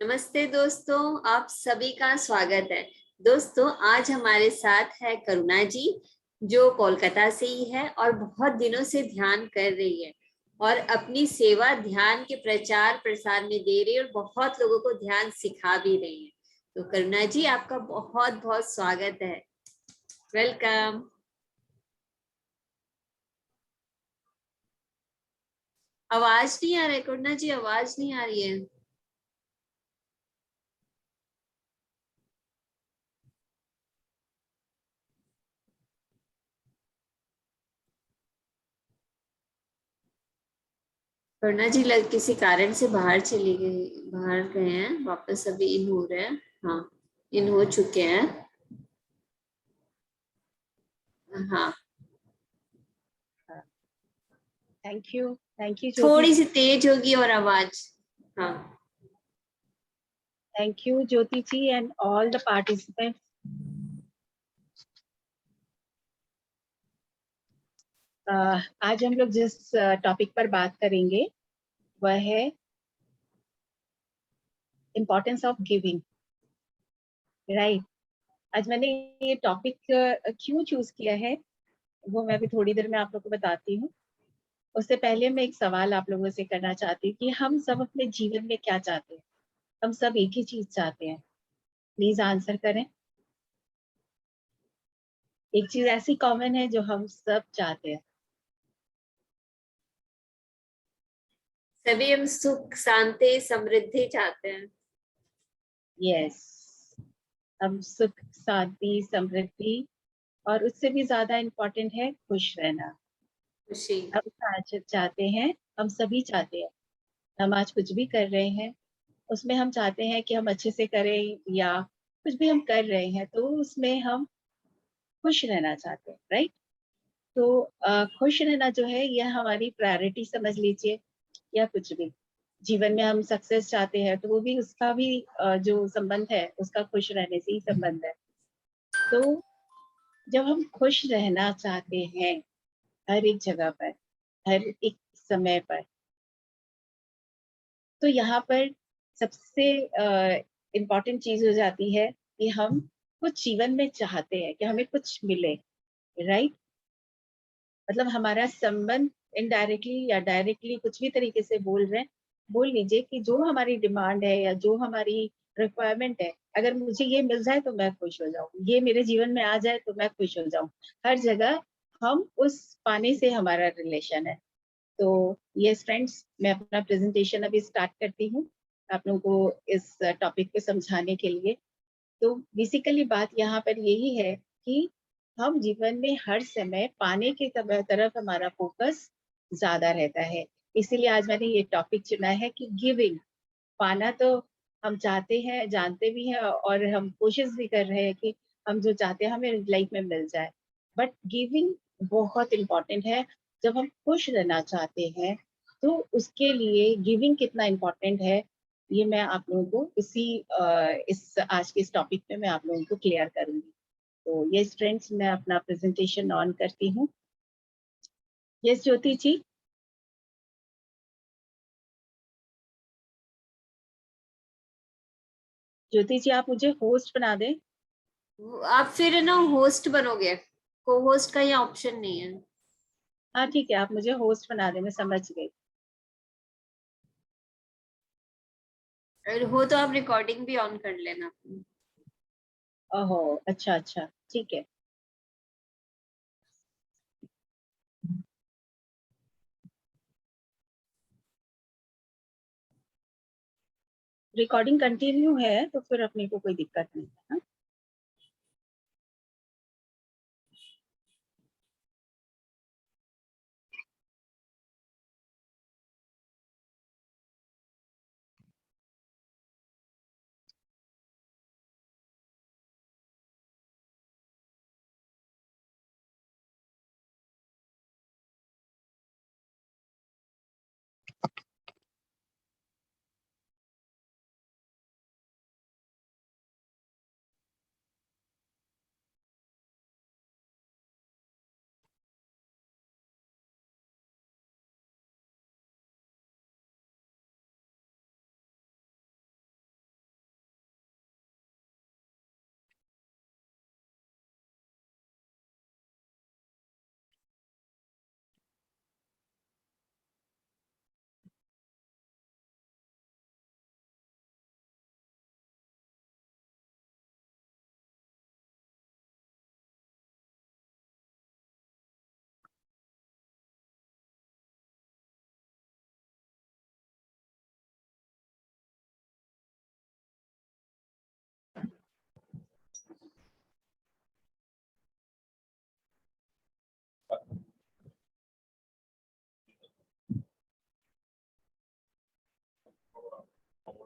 नमस्ते दोस्तों, आप सभी का स्वागत है। दोस्तों, आज हमारे साथ है करुणा जी, जो कोलकाता से ही है और बहुत दिनों से ध्यान कर रही है और अपनी सेवा ध्यान के प्रचार प्रसार में दे रही है और बहुत लोगों को ध्यान सिखा भी रही है। तो करुणा जी, आपका बहुत बहुत स्वागत है। वेलकम। आवाज नहीं आ रही करुणा जी, आवाज नहीं आ रही है। करुणा जी किसी कारण से बाहर चली गई, बाहर गए हैं, वापस अभी इन हो रहे हैं। हाँ, इन हो चुके हैं। हाँ, थैंक यू ज्योति थोड़ी सी तेज होगी और आवाज। हाँ, thank you Jyoti ji and all the participants. आज हम लोग जिस टॉपिक पर बात करेंगे वह है इम्पोर्टेंस ऑफ गिविंग, राइट। आज मैंने ये टॉपिक क्यों चूज किया है वो मैं भी थोड़ी देर में आप लोग को बताती हूँ। उससे पहले मैं एक सवाल आप लोगों से करना चाहती हूँ कि हम सब अपने जीवन में क्या चाहते हैं। हम सब एक ही चीज चाहते हैं, प्लीज आंसर करें। एक चीज ऐसी कॉमन है जो हम सब चाहते हैं। सभी हम सुख शांति समृद्धि चाहते हैं। यस, हम सुख शांति समृद्धि और उससे भी ज्यादा इम्पोर्टेंट है खुश रहना। खुशी। हम आज चाहते हैं, हम सभी चाहते हैं। हम आज कुछ भी कर रहे हैं उसमें हम चाहते हैं कि हम अच्छे से करें, या कुछ भी हम कर रहे हैं तो उसमें हम खुश रहना चाहते हैं, राइट। तो खुश रहना जो है यह हमारी प्रायोरिटी समझ लीजिए, या कुछ भी जीवन में हम सक्सेस चाहते हैं तो वो भी उसका भी जो संबंध है उसका खुश रहने से ही संबंध है। तो जब हम खुश रहना चाहते हैं हर एक जगह पर, हर एक समय पर, तो यहाँ पर सबसे इम्पोर्टेंट चीज हो जाती है कि हम कुछ जीवन में चाहते हैं कि हमें कुछ मिले, राइट। मतलब हमारा संबंध इनडायरेक्टली या डायरेक्टली कुछ भी तरीके से बोल लीजिए कि जो हमारी डिमांड है या जो हमारी रिक्वायरमेंट है, अगर मुझे ये मिल जाए तो मैं खुश हो जाऊं, ये मेरे जीवन में आ जाए तो मैं खुश हो जाऊं। हर जगह हम उस पाने से हमारा रिलेशन है। तो यस फ्रेंड्स, मैं अपना प्रेजेंटेशन अभी स्टार्ट करती हूँ आप लोगों को इस टॉपिक को समझाने के लिए। तो बेसिकली बात यहाँ पर यही है कि हम जीवन में हर समय पाने की तरफ हमारा फोकस ज्यादा रहता है। इसीलिए आज मैंने ये टॉपिक चुना है कि गिविंग। पाना तो हम चाहते हैं, जानते भी हैं और हम कोशिश भी कर रहे हैं कि हम जो चाहते हैं हमें लाइफ में मिल जाए। बट गिविंग बहुत इम्पोर्टेंट है। जब हम खुश रहना चाहते हैं तो उसके लिए गिविंग कितना इम्पोर्टेंट है ये मैं आप लोगों को इस आज के इस टॉपिक में मैं आप लोगों को क्लियर करूंगी। तो यस फ्रेंड्स, मैं अपना प्रेजेंटेशन ऑन करती हूँ। यस ज्योति जी। ज्योति जी आप मुझे होस्ट बना दें। आप फिर ना होस्ट बनोगे, को होस्ट का ये ऑप्शन नहीं है। हाँ ठीक है, आप मुझे होस्ट बना दें, मैं समझ गई। अगर हो तो आप रिकॉर्डिंग भी ऑन कर लेना। ओहो, अच्छा अच्छा, ठीक है। रिकॉर्डिंग कंटिन्यू है तो फिर अपने को कोई दिक्कत नहीं है ना।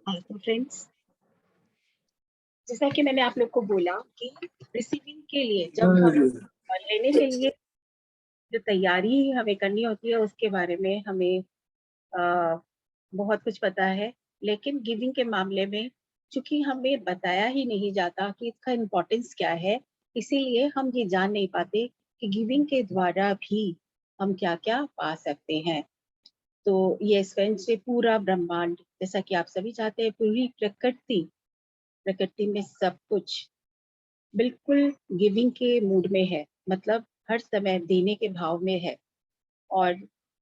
हाँ, तो फ्रेंड्स, जैसा कि मैंने आप लोग को बोला कि रिसीविंग के लिए जब हम लेने के लिए जो तैयारी हमें करनी होती है उसके बारे में हमें बहुत कुछ पता है, लेकिन गिविंग के मामले में चूंकि हमें बताया ही नहीं जाता कि इसका इम्पोर्टेंस क्या है, इसीलिए हम ये जान नहीं पाते कि गिविंग के द्वारा भी हम क्या क्या पा सकते हैं। तो ये स्पेंस से पूरा ब्रह्मांड, जैसा कि आप सभी चाहते हैं, पूरी प्रकृति, प्रकृति में सब कुछ बिल्कुल गिविंग के मूड में है, मतलब हर समय देने के भाव में है। और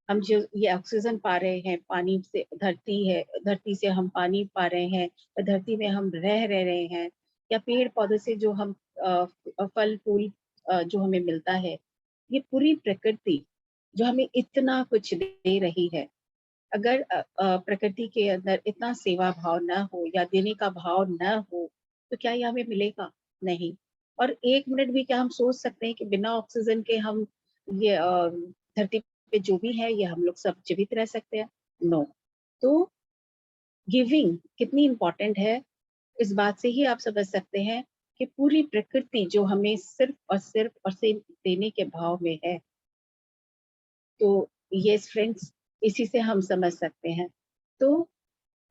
हम जो ये ऑक्सीजन पा रहे हैं, पानी से धरती है, धरती से हम पानी पा रहे हैं, धरती में हम रह रहे हैं, या पेड़ पौधे से जो हम फल फूल जो हमें मिलता है, ये पूरी प्रकृति जो हमें इतना कुछ दे रही है। अगर प्रकृति के अंदर इतना सेवा भाव ना हो या देने का भाव ना हो, तो क्या ये हमें मिलेगा? नहीं। और एक मिनट भी क्या हम सोच सकते हैं कि बिना ऑक्सीजन के हम ये धरती पे जो भी है ये हम लोग सब जीवित रह सकते हैं? नो। तो गिविंग कितनी इम्पोर्टेंट है, इस बात से ही आप समझ सकते हैं कि पूरी प्रकृति जो हमें सिर्फ और सिर्फ देने के भाव में है। तो ये फ्रेंड्स, इसी से हम समझ सकते हैं। तो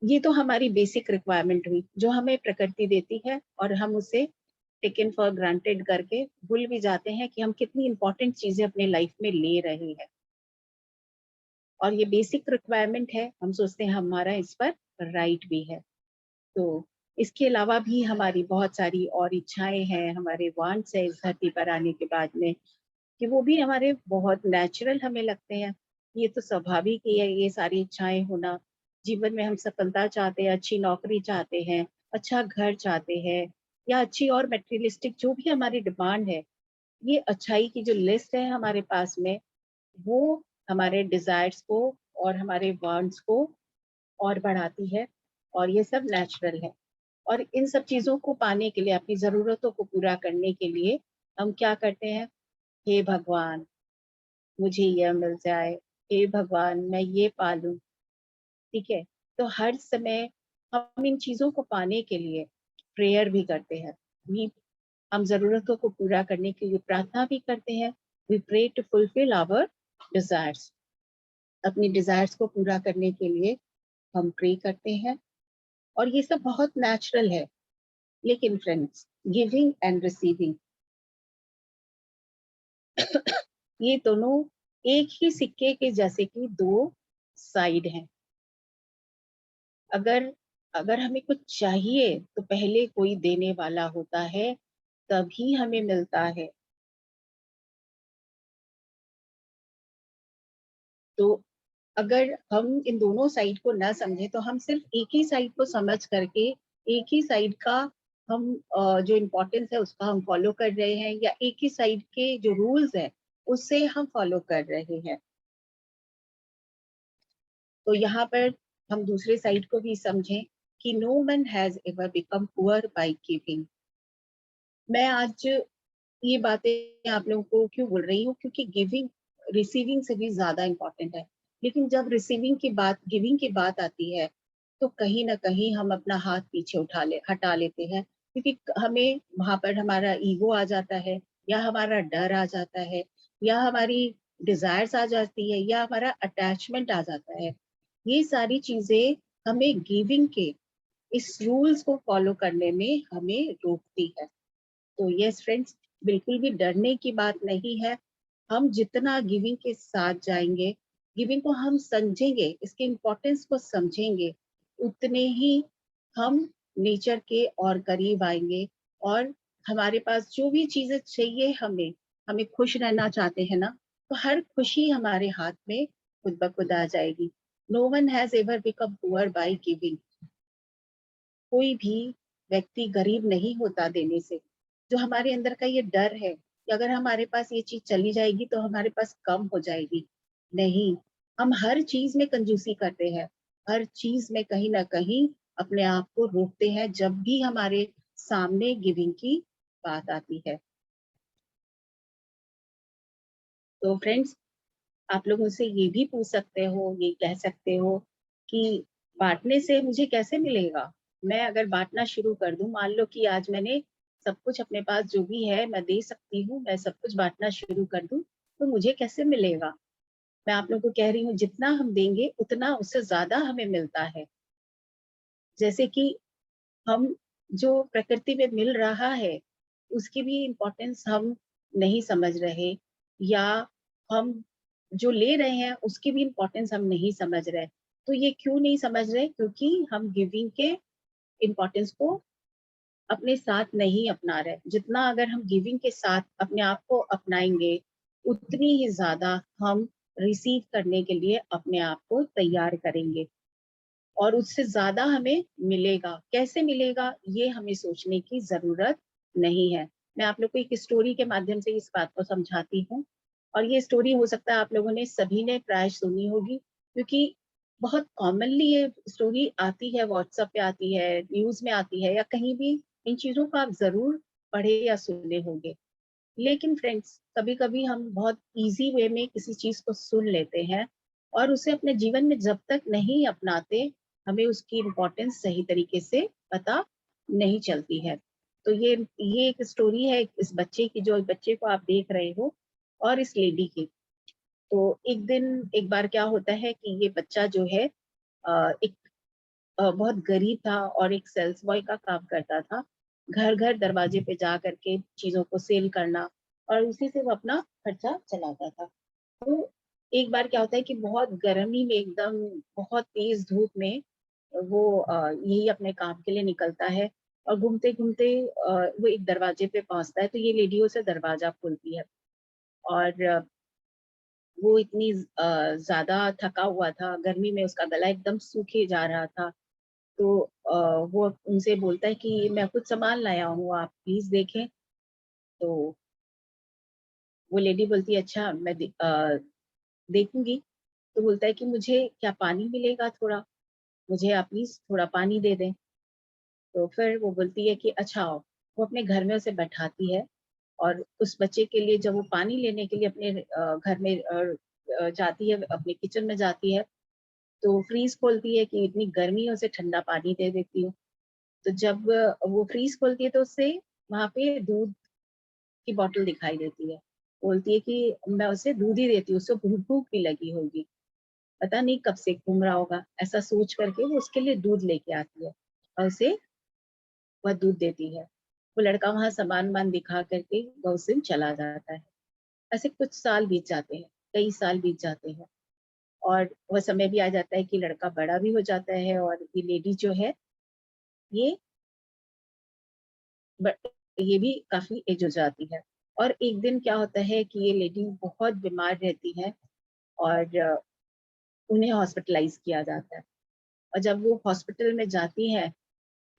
ये तो हमारी बेसिक रिक्वायरमेंट हुई जो हमें प्रकृति देती है, और हम उसे टेकन फॉर ग्रांटेड करके भूल भी जाते हैं कि हम कितनी इंपॉर्टेंट चीजें अपने लाइफ में ले रहे हैं। और ये बेसिक रिक्वायरमेंट है, हम सोचते हैं हमारा इस पर राइट भी है। तो इसके अलावा भी हमारी बहुत सारी और इच्छाएं हैं, हमारे वांट्स है इस धरती पर आने के बाद में, कि वो भी हमारे बहुत नेचुरल हमें लगते हैं। ये तो स्वाभाविक ही है ये सारी इच्छाएं होना। जीवन में हम सफलता चाहते हैं, अच्छी नौकरी चाहते हैं, अच्छा घर चाहते हैं, या अच्छी और मटेरियलिस्टिक जो भी हमारी डिमांड है, ये अच्छाई की जो लिस्ट है हमारे पास में, वो हमारे डिजायर्स को और हमारे वांट्स को और बढ़ाती है। और ये सब नेचुरल है। और इन सब चीजों को पाने के लिए, अपनी जरूरतों को पूरा करने के लिए हम क्या करते हैं? हे भगवान, मुझे यह मिल जाए, हे भगवान मैं ये पालूं। ठीक है। तो हर समय हम इन चीजों को पाने के लिए प्रेयर भी करते हैं। भी हम जरूरतों को पूरा करने के लिए प्रार्थना भी करते हैं। We pray to fulfil our desires. अपनी डिजायर्स को पूरा करने के लिए हम प्रे करते हैं। और ये सब बहुत नेचुरल है। लेकिन फ्रेंड्स, गिविंग एंड रिसीविंग ये दोनों एक ही सिक्के के जैसे कि दो साइड हैं। अगर अगर हमें कुछ चाहिए तो पहले कोई देने वाला होता है, तभी हमें मिलता है। तो अगर हम इन दोनों साइड को ना समझे, तो हम सिर्फ एक ही साइड को समझ करके एक ही साइड का हम जो इम्पोर्टेंस है उसका हम फॉलो कर रहे हैं, या एक ही साइड के जो रूल्स है उससे हम फॉलो कर रहे हैं। तो यहाँ पर हम दूसरे साइड को भी समझें कि no man has ever become poor by giving. मैं आज ये बातें आप लोगों को क्यों बोल रही हूँ, क्योंकि गिविंग रिसीविंग से भी ज्यादा इम्पोर्टेंट है। लेकिन जब रिसीविंग की बात, गिविंग की बात आती है, तो कहीं ना कहीं हम अपना हाथ पीछे हटा लेते हैं, क्योंकि हमें वहां पर हमारा ईगो आ जाता है, या हमारा डर आ जाता है, या हमारी डिजायर्स आ जाती है, या हमारा अटैचमेंट आ जाता है। ये सारी चीजें हमें गिविंग के इस रूल्स को फॉलो करने में हमें रोकती है। तो यस फ्रेंड्स, बिल्कुल भी डरने की बात नहीं है। हम जितना गिविंग के साथ जाएंगे, गिविंग को हम समझेंगे, इसके इम्पोर्टेंस को समझेंगे, उतने ही हम नेचर के और करीब आएंगे। और हमारे पास जो भी चीजें चाहिए, हमें हमें खुश रहना चाहते हैं ना, तो हर खुशी हमारे हाथ में खुद ब खुद आ जाएगी। No one has ever become poor by giving. कोई भी व्यक्ति गरीब नहीं होता देने से। जो हमारे अंदर का ये डर है कि अगर हमारे पास ये चीज चली जाएगी तो हमारे पास कम हो जाएगी, नहीं। हम हर चीज में कंजूसी करते हैं, हर चीज में कहीं ना कहीं अपने आप को रोकते हैं जब भी हमारे सामने गिविंग की बात आती है। तो फ्रेंड्स, आप लोग मुझसे ये भी पूछ सकते हो, ये कह सकते हो कि बांटने से मुझे कैसे मिलेगा? मैं अगर बांटना शुरू कर दूं, मान लो कि आज मैंने सब कुछ अपने पास जो भी है मैं दे सकती हूँ, मैं सब कुछ बांटना शुरू कर दूं, तो मुझे कैसे मिलेगा? मैं आप लोगों को कह रही हूँ, जितना हम देंगे उतना उससे ज्यादा हमें मिलता है। जैसे कि हम जो प्रकृति में मिल रहा है उसकी भी इम्पोर्टेंस हम नहीं समझ रहे, या हम जो ले रहे हैं उसकी भी इम्पोर्टेंस हम नहीं समझ रहे। तो ये क्यों नहीं समझ रहे? क्योंकि हम गिविंग के इम्पोर्टेंस को अपने साथ नहीं अपना रहे। जितना अगर हम गिविंग के साथ अपने आप को अपनाएंगे, उतनी ही ज्यादा हम रिसीव करने के लिए अपने आप को तैयार करेंगे, और उससे ज्यादा हमें मिलेगा। कैसे मिलेगा ये हमें सोचने की जरूरत नहीं है। मैं आप लोग को एक स्टोरी के माध्यम से इस बात को समझाती हूँ। और ये स्टोरी हो सकता है आप लोगों ने सभी ने प्राय सुनी होगी, क्योंकि बहुत कॉमनली ये स्टोरी आती है, व्हाट्सएप पे आती है, न्यूज में आती है, या कहीं भी इन चीजों को आप जरूर पढ़े या सुने होंगे। लेकिन फ्रेंड्स, कभी कभी हम बहुत इजी वे में किसी चीज को सुन लेते हैं और उसे अपने जीवन में जब तक नहीं अपनाते, हमें उसकी इम्पोर्टेंस सही तरीके से पता नहीं चलती है। तो ये एक स्टोरी है इस बच्चे की, जो बच्चे को आप देख रहे हो, और इस लेडी की। तो एक दिन एक बार क्या होता है कि ये बच्चा जो है एक बहुत गरीब था और एक सेल्स बॉय का काम करता था। घर घर दरवाजे पे जा करके चीजों को सेल करना, और उसी से वो अपना खर्चा चलाता था। तो एक बार क्या होता है कि बहुत गर्मी में, एकदम बहुत तेज धूप में वो यही अपने काम के लिए निकलता है। और घूमते घूमते वो एक दरवाजे पे पहुंचता है, तो ये लेडी उसे दरवाजा खोलती है। और वो इतनी ज्यादा थका हुआ था, गर्मी में उसका गला एकदम सूखे जा रहा था। तो वो उनसे बोलता है कि मैं कुछ सामान लाया हूँ, आप प्लीज देखें। तो वो लेडी बोलती है, अच्छा मैं देखूंगी। तो बोलता है कि मुझे क्या पानी मिलेगा थोड़ा, मुझे आप प्लीज थोड़ा पानी दे दें। तो फिर वो बोलती है कि अच्छा आओ। वो अपने घर में उसे बैठाती है, और उस बच्चे के लिए जब वो पानी लेने के लिए अपने घर में जाती है, अपने किचन में जाती है, तो फ्रीज खोलती है कि इतनी गर्मी है, उसे ठंडा पानी दे देती हूँ। तो जब वो फ्रीज खोलती है तो उससे वहां पे दूध की बोतल दिखाई देती है। बोलती है कि मैं उसे दूध ही देती हूँ, उसको भूख भूख भी लगी होगी, पता नहीं कब से घूम रहा होगा। ऐसा सोच करके वो उसके लिए दूध लेके आती है, और उसे वह दूध देती है। वो लड़का वहां सामान वामान दिखा करके वह उस दिन चला जाता है। ऐसे कुछ साल बीत जाते हैं, कई साल बीत जाते हैं, और वह समय भी आ जाता है कि लड़का बड़ा भी हो जाता है, और ये लेडी जो है, ये ये भी काफी एज हो जाती है। और एक दिन क्या होता है कि ये लेडी बहुत बीमार रहती है, और उन्हें हॉस्पिटलाइज किया जाता है। और जब वो हॉस्पिटल में जाती है,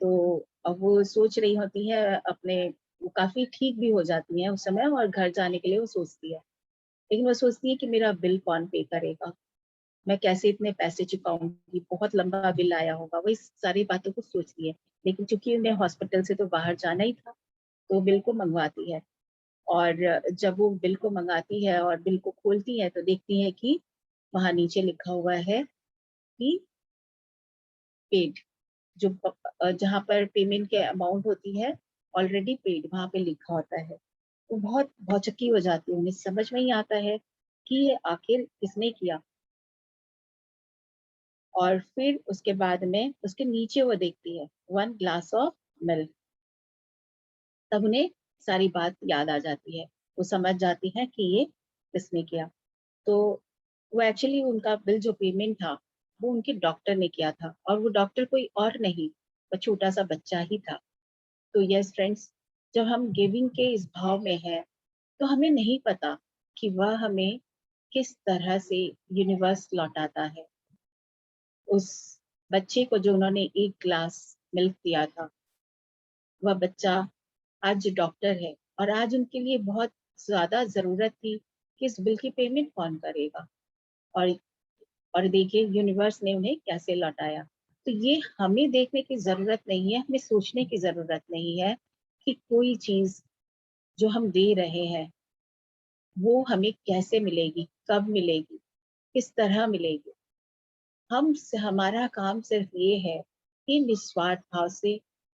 तो अब वो सोच रही होती है अपने, वो काफी ठीक भी हो जाती है उस समय, और घर जाने के लिए वो सोचती है। लेकिन वो सोचती है कि मेरा बिल कौन पे करेगा, मैं कैसे इतने पैसे चुकाऊंगी, बहुत लंबा बिल आया होगा, वो इस सारी बातों को सोचती है। लेकिन चूंकि उन्हें हॉस्पिटल से तो बाहर जाना ही था, तो बिल को मंगवाती है। और जब वो बिल को मंगाती है और बिल को खोलती है, तो देखती है कि वहां नीचे लिखा हुआ है कि पेड। जो जहाँ पर पेमेंट के अमाउंट होती है, ऑलरेडी पेड वहां पे लिखा होता है। वो बहुत भौचक्की हो जाती है, उन्हें समझ में ही आता है कि ये आखिर किसने किया। और फिर उसके बाद में उसके नीचे वो देखती है 1 ग्लास ऑफ मिल्क। तब उन्हें सारी बात याद आ जाती है, वो समझ जाती है कि ये किसने किया। तो वो एक्चुअली उनका बिल जो पेमेंट था, वो उनके डॉक्टर ने किया था, और वो डॉक्टर कोई और नहीं, वो छोटा सा बच्चा ही था। तो यस फ्रेंड्स, जब हम गिविंग के इस भाव में है, तो हमें नहीं पता कि वह हमें किस तरह से यूनिवर्स लौटाता है। उस बच्चे को जो उन्होंने 1 ग्लास मिल्क दिया था, वह बच्चा आज डॉक्टर है, और आज उनके लिए बहुत ज्यादा जरूरत थी कि इस बिल की पेमेंट कौन करेगा। और और देखिए यूनिवर्स ने उन्हें कैसे लौटाया। तो ये हमें देखने की जरूरत नहीं है, हमें सोचने की जरूरत नहीं है कि कोई चीज जो हम दे रहे हैं वो हमें कैसे मिलेगी, कब मिलेगी, किस तरह मिलेगी। हमारा काम सिर्फ ये है कि निस्वार्थ भाव से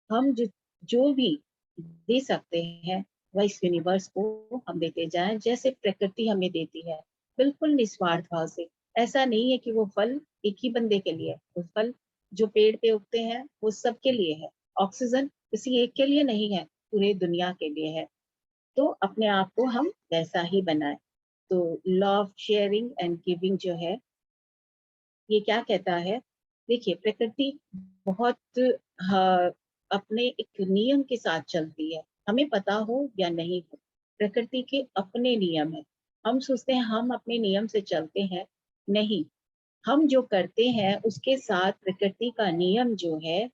हम जो भी दे सकते हैं वह इस यूनिवर्स को हम देते जाएं, जैसे प्रकृति हमें देती है, बिल्कुल निस्वार्थ भाव से। ऐसा नहीं है कि वो फल एक ही बंदे के लिए है, वो फल जो पेड़ पे उगते हैं वो सबके लिए है। ऑक्सीजन किसी एक के लिए नहीं है, पूरे दुनिया के लिए है। तो अपने आप को हम वैसा ही बनाएं। तो law of sharing and giving जो है, ये क्या कहता है? देखिए, प्रकृति बहुत हाँ, अपने एक नियम के साथ चलती है, हमें पता हो या नहीं हो, प्रकृति के अपने नियम है। हम सोचते हैं हम अपने नियम से चलते हैं, नहीं, हम जो करते हैं उसके साथ प्रकृति का नियम जो है,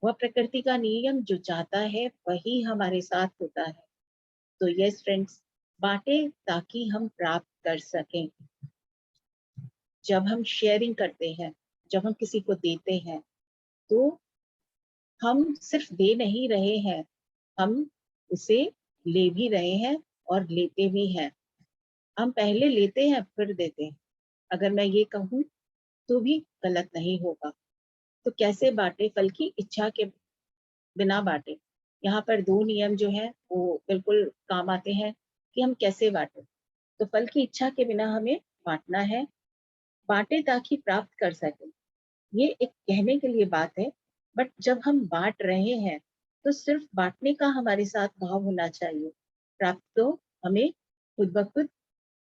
वह प्रकृति का नियम जो चाहता है वही हमारे साथ होता है। तो यस फ्रेंड्स, बांटे ताकि हम प्राप्त कर सकें। जब हम शेयरिंग करते हैं, जब हम किसी को देते हैं, तो हम सिर्फ दे नहीं रहे हैं, हम उसे ले भी रहे हैं और लेते भी हैं। हम पहले लेते हैं फिर देते हैं, अगर मैं ये कहूँ तो भी गलत नहीं होगा। तो कैसे बांटे? फल की इच्छा के बिना बांटे। यहाँ पर दो नियम जो है वो बिल्कुल काम आते हैं कि हम कैसे बांटे। तो फल की इच्छा के बिना हमें बांटना है, बांटे ताकि प्राप्त कर सके। ये एक कहने के लिए बात है, बट जब हम बांट रहे हैं तो सिर्फ बांटने का हमारे साथ भाव होना चाहिए। प्राप्त तो हमें खुद ब खुद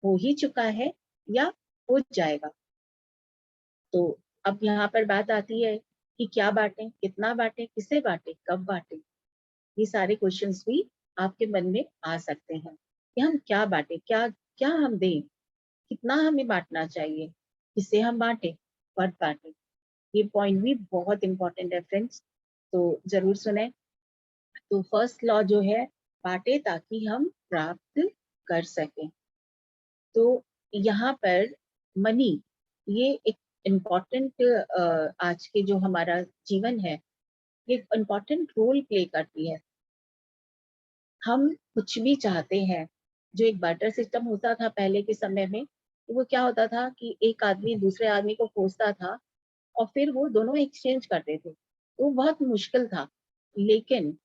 हो ही चुका है या हो जाएगा। तो अब यहाँ पर बात आती है कि क्या बांटे, कितना बांटे, किसे बांटे, कब बांटे। ये सारे क्वेश्चंस भी आपके मन में आ सकते हैं कि हम क्या बांटे, क्या क्या हम दें, कितना हमें बांटना चाहिए, किसे हम बांटे, कब बांटे। ये पॉइंट भी बहुत इंपॉर्टेंट है फ्रेंड्स, तो जरूर सुने। तो फर्स्ट लॉ जो है, बांटे ताकि हम प्राप्त कर सकें। तो यहाँ पर मनी, ये एक इम्पॉर्टेंट, आज के जो हमारा जीवन है, ये इम्पॉर्टेंट रोल प्ले करती है। हम कुछ भी चाहते हैं, जो एक बार्टर सिस्टम होता था पहले के समय में, तो वो क्या होता था कि एक आदमी दूसरे आदमी को खोजता था और फिर वो दोनों एक्सचेंज करते थे, तो बहुत मुश्किल था। लेकिन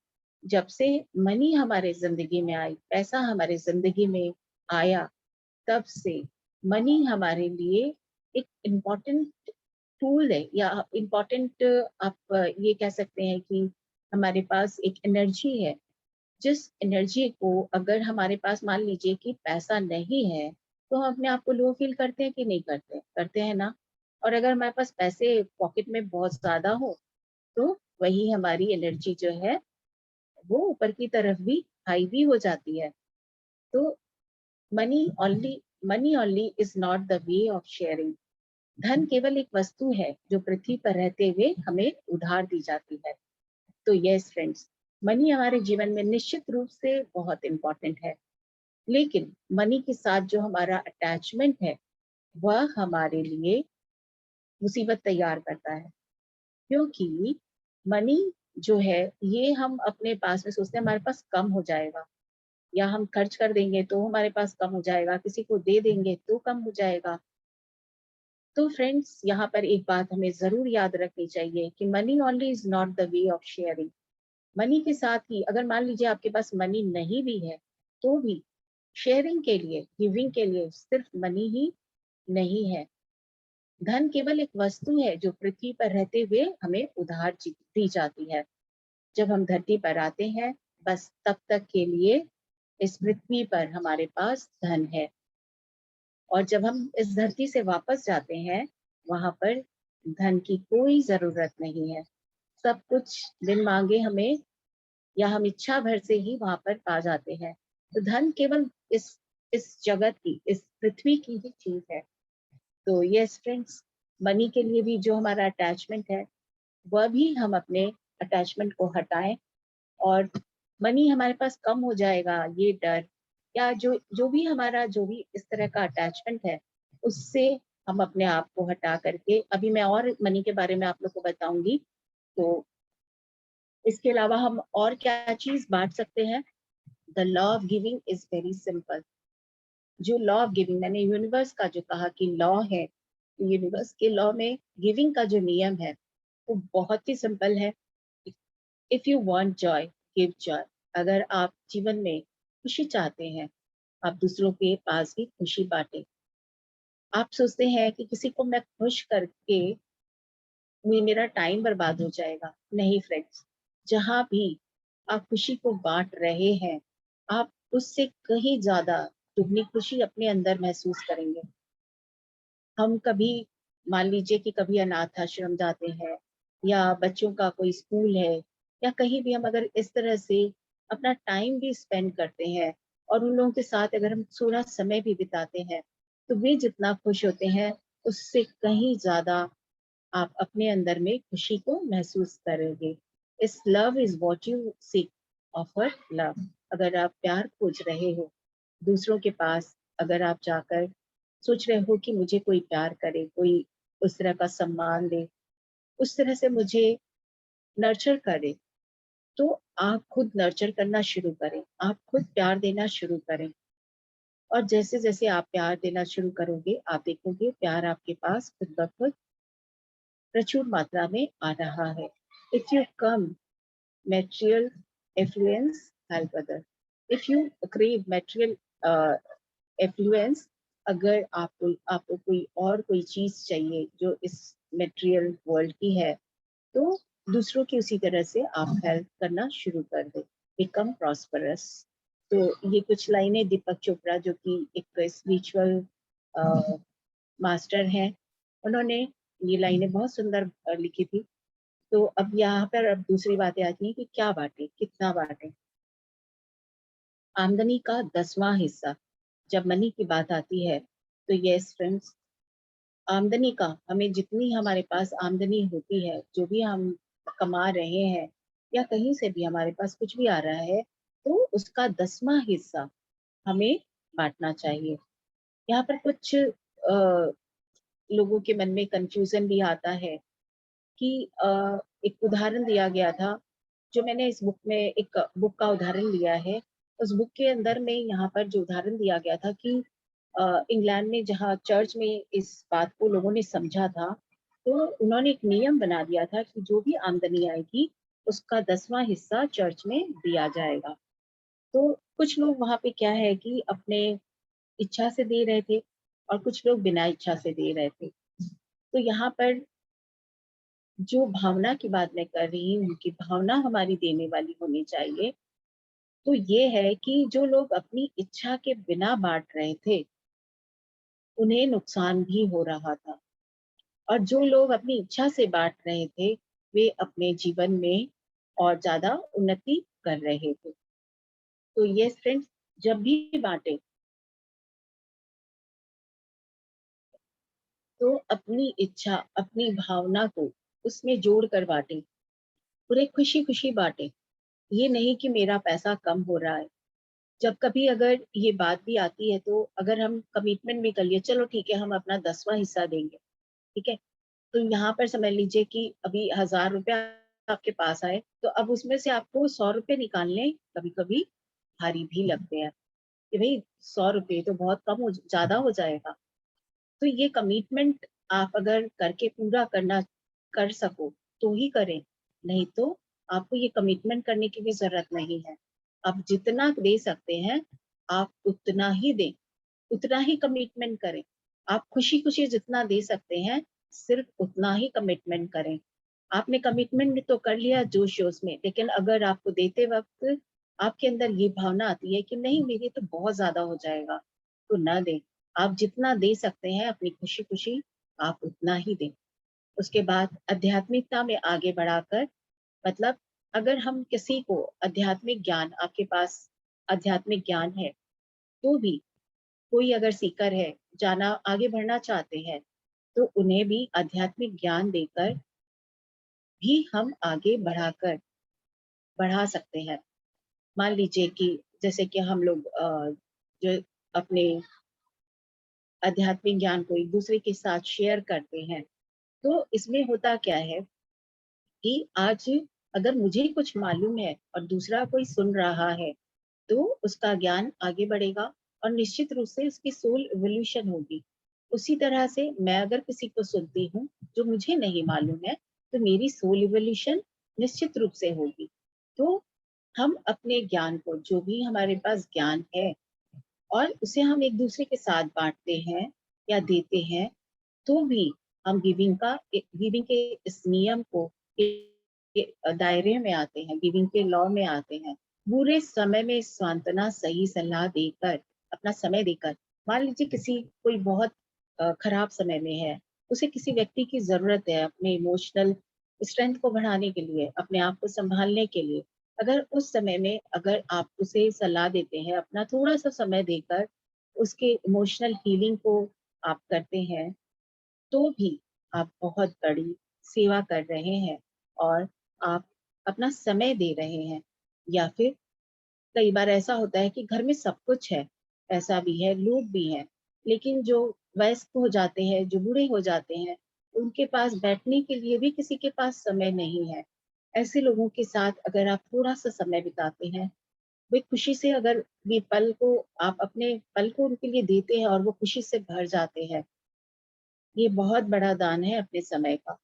जब से मनी हमारे जिंदगी में आई, पैसा हमारे जिंदगी में आया, तब से मनी हमारे लिए एक इम्पॉर्टेंट टूल है, या इम्पॉर्टेंट, आप ये कह सकते हैं कि हमारे पास एक एनर्जी है, जिस एनर्जी को अगर हमारे पास मान लीजिए कि पैसा नहीं है, तो हम अपने आप को लो फील करते हैं कि नहीं करते? करते हैं ना। और अगर हमारे पास पैसे पॉकेट में बहुत ज्यादा हो, तो वही हमारी एनर्जी जो है वो ऊपर की तरफ भी हाई भी हो जाती है। तो money only money only is not the way of sharing. धन केवल एक वस्तु है जो पृथ्वी पर रहते हुए हमें उधार दी जाती है। तो यस फ्रेंड्स, मनी हमारे जीवन में निश्चित रूप से बहुत इंपॉर्टेंट है, लेकिन मनी के साथ जो हमारा अटैचमेंट है, वह हमारे लिए मुसीबत तैयार करता है। क्योंकि मनी जो है, ये हम अपने पास में सोचते हैं हमारे पास कम हो जाएगा, या हम खर्च कर देंगे तो हमारे पास कम हो जाएगा, किसी को दे देंगे तो कम हो जाएगा। तो फ्रेंड्स, यहाँ पर एक बात हमें जरूर याद रखनी चाहिए कि money only is not the way of sharing. Money के साथ ही अगर मान लीजिए आपके पास मनी नहीं भी है, तो भी शेयरिंग के लिए, गिविंग के लिए सिर्फ मनी ही नहीं है। धन केवल एक वस्तु है जो पृथ्वी पर रहते हुए हमें उधार दी जाती है। जब हम धरती पर आते हैं, बस तब तक के लिए इस पृथ्वी पर हमारे पास धन है, और जब हम इस धरती से वापस जाते हैं, वहां पर धन की कोई जरूरत नहीं है। सब कुछ बिन मांगे हमें, या हम इच्छा भर से ही वहां पर पा जाते हैं। तो धन केवल इस जगत की, इस पृथ्वी की ही चीज है। तो यस फ्रेंड्स, मनी के लिए भी जो हमारा अटैचमेंट है, वह भी हम अपने अटैचमेंट को हटाएं। और मनी हमारे पास कम हो जाएगा, ये डर, या जो भी हमारा जो भी इस तरह का अटैचमेंट है, उससे हम अपने आप को हटा करके, अभी मैं और मनी के बारे में आप लोग को बताऊंगी। तो इसके अलावा हम और क्या चीज बांट सकते हैं? The law of giving is very simple. जो लॉ ऑफ गिविंग, मैंने यूनिवर्स का जो कहा कि लॉ है, यूनिवर्स के लॉ में गिविंग का जो नियम है वो बहुत ही सिंपल है। If you want Joy, give Joy. अगर आप जीवन में खुशी चाहते हैं, आप दूसरों के पास भी खुशी बांटें। आप सोचते हैं कि किसी को मैं खुश करके मेरा टाइम बर्बाद हो जाएगा। नहीं फ्रेंड्स, जहाँ भी आप खुशी को बांट रहे हैं, आप उससे कहीं ज्यादा दुगनी खुशी अपने अंदर महसूस करेंगे। हम कभी, मान लीजिए कि कभी अनाथ आश्रम जाते हैं या बच्चों का कोई स्कूल है या कहीं भी, हम अगर इस तरह से अपना टाइम भी स्पेंड करते हैं और उन लोगों के साथ अगर हम थोड़ा समय भी बिताते हैं, तो वे जितना खुश होते हैं उससे कहीं ज्यादा आप अपने अंदर में खुशी को महसूस करेंगे। इस love is what you seek, offer love. अगर आप प्यार खोज रहे हो दूसरों के पास, अगर आप जाकर सोच रहे हो कि मुझे कोई प्यार करे, कोई उस तरह का सम्मान दे, उस तरह से मुझे नर्चर करे, तो आप खुद नर्चर करना शुरू करें, आप खुद प्यार देना शुरू करें। और जैसे जैसे आप प्यार देना शुरू करोगे, आप देखोगे प्यार आपके पास खुद ब खुद प्रचुर मात्रा में आ रहा है। If you come material affluence, help other. If you crave material affluence, अगर आपको कोई और कोई चीज चाहिए जो इस मटेरियल वर्ल्ड की है, तो दूसरों की उसी तरह से आप हेल्प करना शुरू कर दे। Become prosperous. तो ये कुछ लाइनें दीपक चोपड़ा, जो कि एक स्पिरिचुअल मास्टर हैं, उन्होंने ये लाइनें बहुत सुंदर लिखी थी। तो अब यहाँ पर अब दूसरी बातें आती हैं कि क्या बांटे, कितना बांटे। आमदनी का 10वां हिस्सा, जब मनी की बात आती है तो यस फ्रेंड्स, आमदनी का, हमें जितनी हमारे पास आमदनी होती है, जो भी हम कमा रहे हैं या कहीं से भी हमारे पास कुछ भी आ रहा है, तो उसका 10वां हिस्सा हमें बांटना चाहिए। यहाँ पर कुछ लोगों के मन में कंफ्यूजन भी आता है कि एक उदाहरण दिया गया था, जो मैंने इस बुक में एक बुक का उदाहरण लिया है। उस बुक के अंदर में यहाँ पर जो उदाहरण दिया गया था कि इंग्लैंड में जहाँ चर्च में इस बात को लोगों ने समझा था, तो उन्होंने एक नियम बना दिया था कि जो भी आमदनी आएगी उसका 10वां हिस्सा चर्च में दिया जाएगा। तो कुछ लोग वहाँ पे क्या है कि अपने इच्छा से दे रहे थे और कुछ लोग बिना इच्छा से दे रहे थे। तो यहाँ पर जो भावना की बात मैं कर रही हूँ कि भावना हमारी देने वाली होनी चाहिए, तो ये है कि जो लोग अपनी इच्छा के बिना बांट रहे थे, उन्हें नुकसान भी हो रहा था, और जो लोग अपनी इच्छा से बांट रहे थे, वे अपने जीवन में और ज्यादा उन्नति कर रहे थे। तो ये फ्रेंड्स, जब भी बांटे तो अपनी इच्छा, अपनी भावना को उसमें जोड़ कर बांटे, पूरे खुशी खुशी बांटे। ये नहीं कि मेरा पैसा कम हो रहा है। जब कभी अगर ये बात भी आती है, तो अगर हम कमिटमेंट भी कर लिए, चलो ठीक है हम अपना 10वां हिस्सा देंगे, ठीक है, तो यहाँ पर समझ लीजिए कि अभी 1000 रुपया आपके पास आए, तो अब उसमें से आपको 100 रुपये निकालने कभी कभी भारी भी लगते हैं कि भाई 100 रुपये तो बहुत कम हो, ज्यादा हो जाएगा। तो ये कमिटमेंट आप अगर करके पूरा करना कर सको तो ही करें, नहीं तो आपको ये कमिटमेंट करने की भी जरूरत नहीं है। आप जितना दे सकते हैं आप उतना ही दें, उतना ही कमिटमेंट करें। आप खुशी खुशी जितना दे सकते हैं सिर्फ उतना ही कमिटमेंट करें। आपने कमिटमेंट तो कर लिया जोश जोश में, लेकिन अगर आपको देते वक्त आपके अंदर ये भावना आती है कि नहीं मेरे तो बहुत ज्यादा हो जाएगा, तो ना दें। आप जितना दे सकते हैं अपनी खुशी खुशी आप उतना ही दें। उसके बाद आध्यात्मिकता में आगे बढ़ाकर, मतलब अगर हम किसी को आध्यात्मिक ज्ञान, आपके पास आध्यात्मिक ज्ञान है, तो भी कोई अगर सीकर है, जाना आगे बढ़ना चाहते हैं, तो उन्हें भी आध्यात्मिक ज्ञान देकर भी हम आगे बढ़ा सकते हैं। मान लीजिए कि जैसे कि हम लोग जो अपने आध्यात्मिक ज्ञान को एक दूसरे के साथ शेयर करते हैं, तो इसमें होता क्या है कि आज अगर मुझे कुछ मालूम है और दूसरा कोई सुन रहा है, तो उसका ज्ञान आगे बढ़ेगा और निश्चित रूप से उसकी सोल इवोल्यूशन होगी, उसी तरह से मैं अगर किसी को सुनती हूँ जो मुझे नहीं मालूम है, तो मेरी सोल इवोल्यूशन निश्चित रूप से होगी। तो हम अपने ज्ञान को, जो भी हमारे पास ज्ञान है, और उसे हम एक दूसरे के साथ बांटते हैं या देते हैं, तो भी हम गिविंग के इस नियम को के दायरे में आते हैं, गिविंग के लॉ में आते हैं। बुरे समय में सांत्वना, सही सलाह देकर, अपना समय देकर, मान लीजिए किसी कोई बहुत खराब समय में है, उसे किसी व्यक्ति की जरूरत है अपने इमोशनल स्ट्रेंथ को बढ़ाने के लिए, अपने आप को संभालने के लिए। अगर उस समय में अगर आप उसे सलाह देते हैं, अपना थोड़ा सा समय देकर उसके इमोशनल हीलिंग को आप करते हैं, तो भी आप बहुत बड़ी सेवा कर रहे हैं और आप अपना समय दे रहे हैं। या फिर कई बार ऐसा होता है कि घर में सब कुछ है, पैसा भी है, लोग भी हैं, लेकिन जो वयस्क हो जाते हैं, जो बूढ़े हो जाते हैं, उनके पास बैठने के लिए भी किसी के पास समय नहीं है। ऐसे लोगों के साथ अगर आप थोड़ा सा समय बिताते हैं, वे खुशी से, अगर ये पल को आप अपने पल को उनके लिए देते हैं और वो खुशी से भर जाते हैं, ये बहुत बड़ा दान है अपने समय का।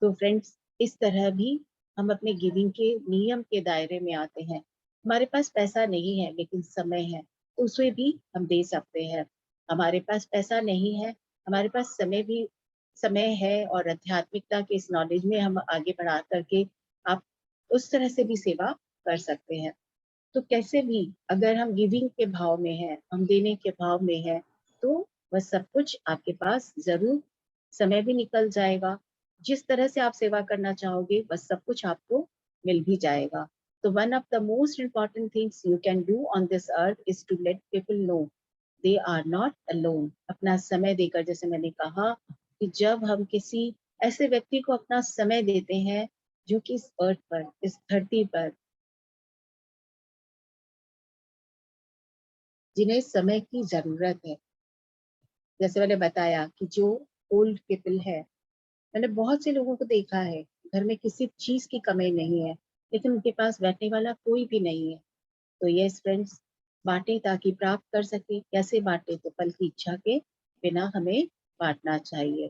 तो फ्रेंड्स, इस तरह भी हम अपने गिविंग के नियम के दायरे में आते हैं। हमारे पास पैसा नहीं है लेकिन समय है, तो उसे भी हम दे सकते हैं। हमारे पास पैसा नहीं है, हमारे पास समय है, और आध्यात्मिकता के इस नॉलेज में हम आगे बढ़ा करके आप उस तरह से भी सेवा कर सकते हैं। तो कैसे भी अगर हम गिविंग के भाव में हैं, हम देने के भाव में हैं, तो वह सब कुछ आपके पास जरूर, समय भी निकल जाएगा। जिस तरह से आप सेवा करना चाहोगे वह सब कुछ आपको मिल भी जाएगा। तो one of the most important things you can do on this earth is to let people know they are not alone. अपना समय देकर, जैसे मैंने कहा कि जब हम किसी ऐसे व्यक्ति को अपना समय देते हैं जो कि इस अर्थ पर, इस धरती पर, जिन्हें समय की जरूरत है, जैसे मैंने बताया कि जो ओल्ड पीपल है, मैंने बहुत से लोगों को देखा है, घर में किसी चीज की कमी नहीं है लेकिन उनके पास बैठने वाला कोई भी नहीं है। तो ये फ्रेंड्स, बांटे ताकि प्राप्त कर सके। कैसे बांटे? तो फल की इच्छा के बिना हमें बांटना चाहिए।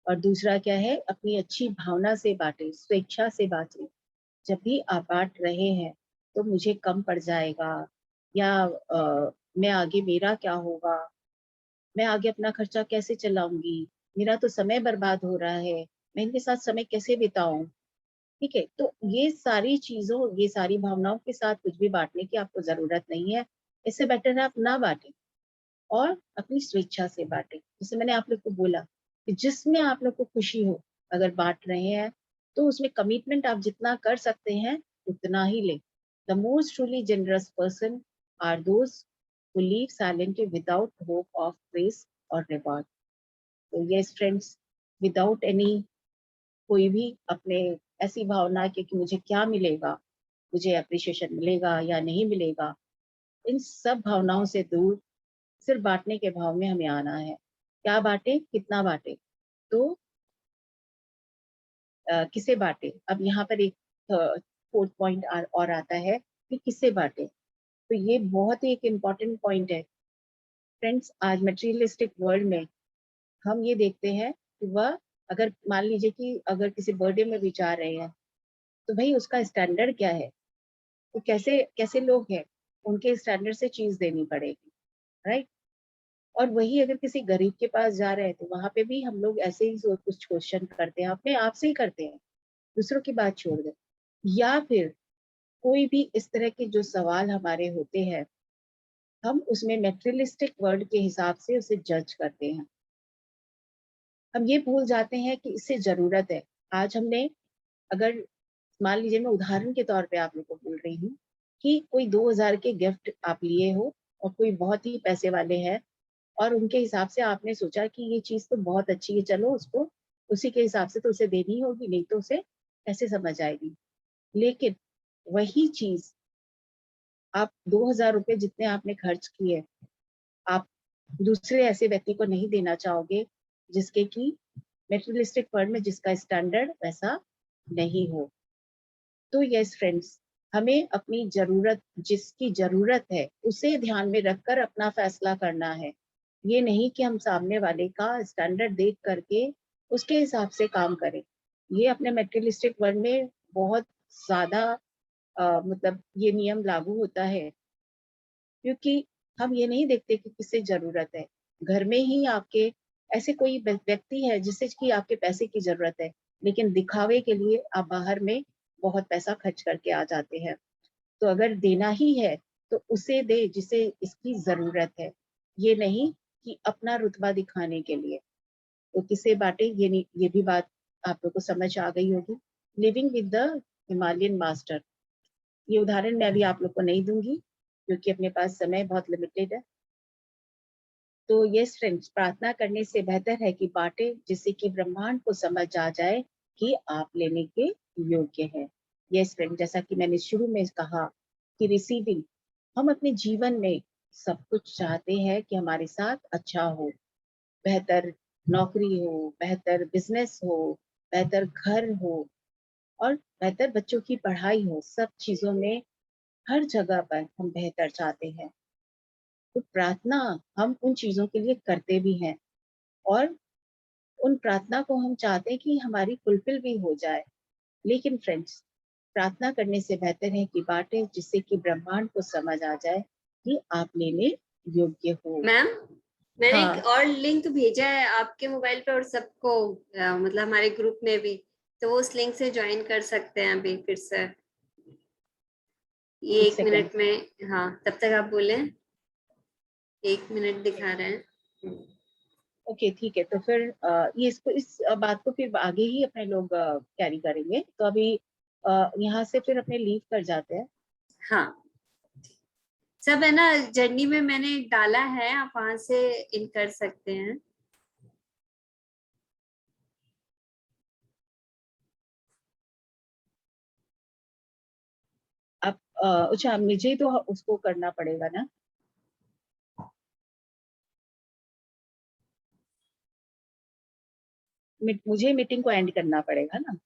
और दूसरा क्या है? अपनी अच्छी भावना से बांटे, स्वेच्छा से बांटे। जब भी आप बांट रहे हैं तो मुझे कम पड़ जाएगा, या मैं आगे, मेरा क्या होगा, मैं आगे अपना खर्चा कैसे चलाऊंगी, मेरा तो समय बर्बाद हो रहा है, मैं इनके साथ समय कैसे बिताऊं। ठीक है, तो ये सारी चीजों, ये सारी भावनाओं के साथ कुछ भी बांटने की आपको जरूरत नहीं है। इससे बेटर है आप ना बांटें और अपनी स्वेच्छा से बांटें। जैसे मैंने आप लोग को बोला कि जिसमें आप लोग को खुशी हो, अगर बांट रहे हैं तो उसमें कमिटमेंट आप जितना कर सकते हैं उतना ही लें। The most truly generous person are those who live silently without hope of praise or reward. तो yes friends, without any कोई भी अपने ऐसी भावना कि मुझे क्या मिलेगा, मुझे अप्रिशिएशन मिलेगा या नहीं मिलेगा, इन सब भावनाओं से दूर सिर्फ बांटने के भाव में हमें आना है। क्या बांटे, कितना बांटे, तो किसे बांटे। अब यहाँ पर एक फोर्थ पॉइंट और आता है कि किसे बांटे। तो ये बहुत ही एक इम्पॉर्टेंट पॉइंट है फ्रेंड्स। आज मटेरियलिस्टिक वर्ल्ड में हम ये देखते हैं कि वह, अगर मान लीजिए कि अगर किसी बर्थडे में भी जा रहे हैं, तो भाई उसका स्टैंडर्ड क्या है, तो कैसे कैसे लोग हैं, उनके स्टैंडर्ड से चीज देनी पड़ेगी, राइट। और वही अगर किसी गरीब के पास जा रहे हैं तो वहां पे भी हम लोग ऐसे ही कुछ क्वेश्चन करते हैं, अपने आप से ही करते हैं, दूसरों की बात छोड़ दे। या फिर कोई भी इस तरह के जो सवाल हमारे होते हैं, हम उसमें मेटेरियलिस्टिक वर्ल्ड के हिसाब से उसे जज करते हैं। हम ये भूल जाते हैं कि इससे जरूरत है। आज हमने, अगर मान लीजिए, मैं उदाहरण के तौर पे आप लोग को बोल रही हूँ कि कोई 2000 के गिफ्ट आप लिए हो और कोई बहुत ही पैसे वाले हैं, और उनके हिसाब से आपने सोचा कि ये चीज तो बहुत अच्छी है, चलो उसको उसी के हिसाब से तो उसे देनी होगी, नहीं तो उसे कैसे समझ आएगी। लेकिन वही चीज आप 2000 रुपये जितने आपने खर्च किए, आप दूसरे ऐसे व्यक्ति को नहीं देना चाहोगे जिसके की मेटेरियलिस्टिक वर्ल्ड में जिसका स्टैंडर्ड वैसा नहीं हो। तो यस फ्रेंड्स, हमें अपनी जरूरत, जिसकी जरूरत है उसे ध्यान में रखकर अपना फैसला करना है। ये नहीं कि हम सामने वाले का स्टैंडर्ड देख करके उसके हिसाब से काम करें। ये अपने मेटेरियलिस्टिक वर्ल्ड में बहुत ज्यादा मतलब ये नियम लागू होता है, क्योंकि हम ये नहीं देखते कि किससे जरूरत है। घर में ही आपके ऐसे कोई व्यक्ति है जिससे कि आपके पैसे की जरूरत है, लेकिन दिखावे के लिए आप बाहर में बहुत पैसा खर्च करके आ जाते हैं। तो अगर देना ही है तो उसे दे जिसे इसकी जरूरत है, ये नहीं कि अपना रुतबा दिखाने के लिए। तो किसे बांटे, ये नहीं, ये भी बात आप लोग को समझ आ गई होगी। Living with the Himalayan master, ये उदाहरण मैं अभी आप लोग को नहीं दूंगी क्योंकि अपने पास समय बहुत लिमिटेड है। तो यस फ्रेंड्स, प्रार्थना करने से बेहतर है कि बांटे जिससे कि ब्रह्मांड को समझ आ जाए कि आप लेने के योग्य हैं। यस फ्रेंड, जैसा कि मैंने शुरू में कहा कि रिसीविंग, हम अपने जीवन में सब कुछ चाहते हैं कि हमारे साथ अच्छा हो, बेहतर नौकरी हो, बेहतर बिजनेस हो, बेहतर घर हो और बेहतर बच्चों की पढ़ाई हो। सब चीजों में हर जगह पर हम बेहतर चाहते हैं। तो प्रार्थना हम उन चीजों के लिए करते भी हैं और उन प्रार्थना को हम चाहते हैं कि हमारी फुलफिल भी हो जाए। लेकिन फ्रेंड्स, प्रार्थना करने से बेहतर है कि बांटे जिससे कि ब्रह्मांड को समझ आ जाए कि आप लेने योग्य हो। मैम, मैंने एक हाँ, और लिंक भेजा है आपके मोबाइल पे और सबको, मतलब हमारे ग्रुप में भी, तो वो उस लिंक से ज्वाइन कर सकते हैं अभी फिर से। ये एक 1 मिनट सेकेंड। में, हाँ तब तक आप बोले। 1 मिनट दिखा रहे हैं। ओके ठीक है, तो फिर ये इसको इस बात को फिर आगे ही अपने लोग कैरी करेंगे। तो अभी यहाँ से फिर अपने लीव कर जाते हैं। हाँ, सब है ना, जर्नी में मैंने डाला है, आप वहां से इन कर सकते हैं। आप अच्छा, मुझे ही तो उसको करना पड़ेगा ना। मुझे मीटिंग को एंड करना पड़ेगा ना।